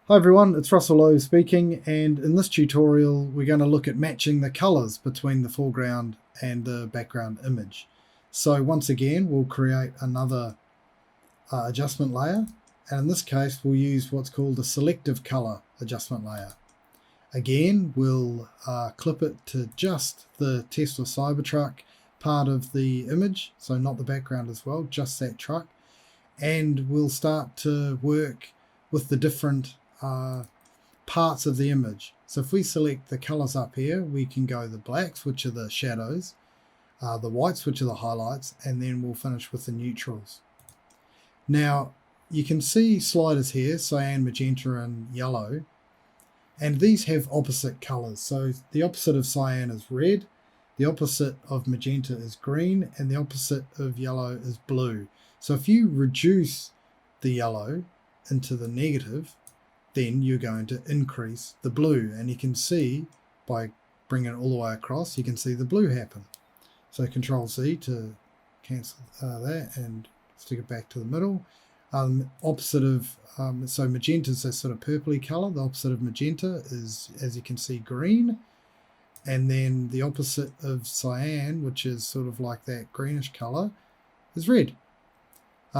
Hi everyone, it's Russell Lowe speaking, and in this tutorial we're going to look at matching the colours between the foreground and the background image. So once again we'll create another adjustment layer, and in this case we'll use what's called a Selective Colour adjustment layer. Again, we'll clip it to just the Tesla Cybertruck part of the image, so not the background as well, just that truck, and we'll start to work with the different parts of the image. So if we select the colors up here, we can go the blacks, which are the shadows, the whites, which are the highlights, and then we'll finish with the neutrals. Now you can see sliders here, cyan, magenta and yellow, and these have opposite colors. So the opposite of cyan is red, the opposite of magenta is green, and the opposite of yellow is blue. So if you reduce the yellow into the negative, then you're going to increase the blue, and you can see by bringing it all the way across, you can see the blue happen. So Control Z to cancel that and stick it back to the middle. Opposite of so magenta is a sort of purpley color. The opposite of magenta is, as you can see, green, and then the opposite of cyan, which is sort of like that greenish color, is red.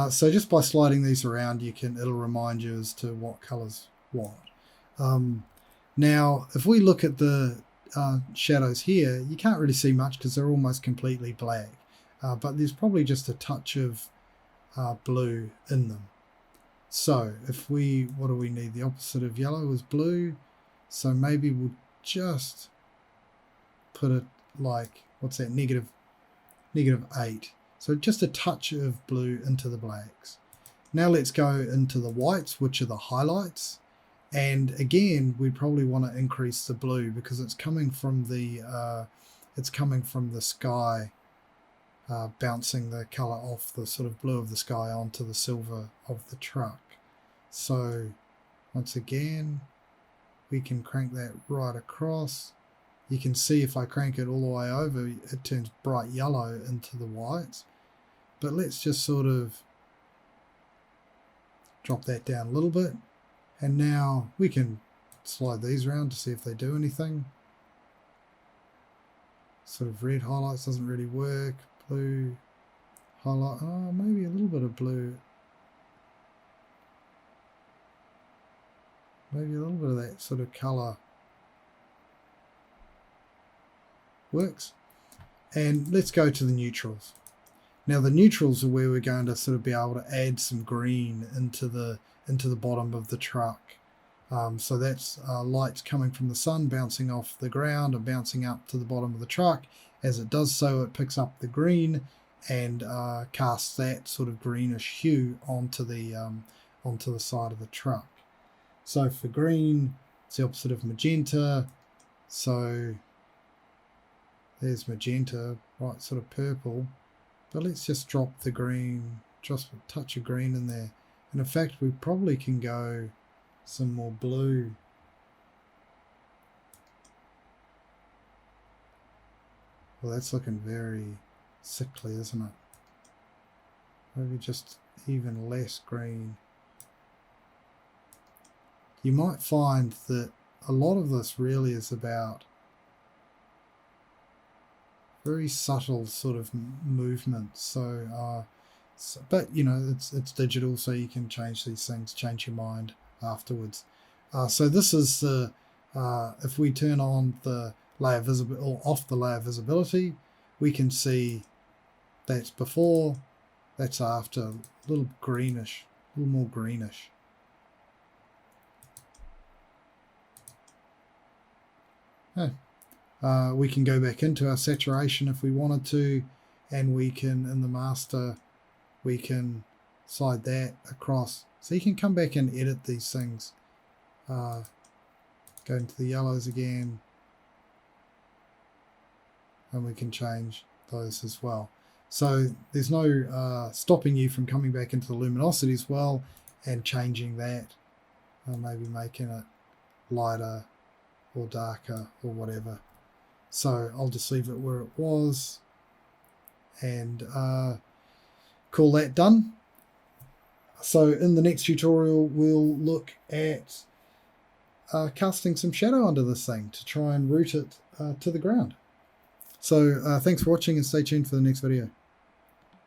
So just by sliding these around, it'll remind you as to what colors what. Now if we look at the shadows here, you can't really see much because they're almost completely black, but there's probably just a touch of blue in them. So if what do we need? The opposite of yellow is blue, so maybe we'll just put it like, what's that, negative 8. So just a touch of blue into the blacks. Now let's go into the whites, which are the highlights. And again, we probably want to increase the blue because it's coming from the sky, bouncing the color off the sort of blue of the sky onto the silver of the truck. So once again, we can crank that right across. You can see if I crank it all the way over, it turns bright yellow into the whites. But let's just sort of drop that down a little bit. And now we can slide these around to see if they do anything. Sort of red highlights doesn't really work. Blue highlight, maybe a little bit of blue. Maybe a little bit of that sort of color works. And let's go to the neutrals. Now the neutrals are where we're going to sort of be able to add some green into the bottom of the truck. So that's lights coming from the sun bouncing off the ground and bouncing up to the bottom of the truck. As it does so, it picks up the green and casts that sort of greenish hue onto the side of the truck. So for green, it's the opposite of magenta. So there's magenta, right, sort of purple. But let's just drop the green, just a touch of green in there. And in fact, we probably can go some more blue. Well, that's looking very sickly, isn't it? Maybe just even less green. You might find that a lot of this really is about very subtle sort of movement. So, but you know, it's digital, so you can change these things, change your mind afterwards. So this is the if we turn on the layer visibility or off the layer visibility, we can see that's before, that's after, a little greenish, a little more greenish. We can go back into our saturation if we wanted to, and we can, in the master, we can slide that across. So you can come back and edit these things. Go into the yellows again, and we can change those as well. So there's no stopping you from coming back into the luminosity as well and changing that, maybe making it lighter or darker or whatever. So I'll just leave it where it was and call that done. So in the next tutorial, we'll look at casting some shadow onto this thing to try and root it to the ground. So thanks for watching and stay tuned for the next video.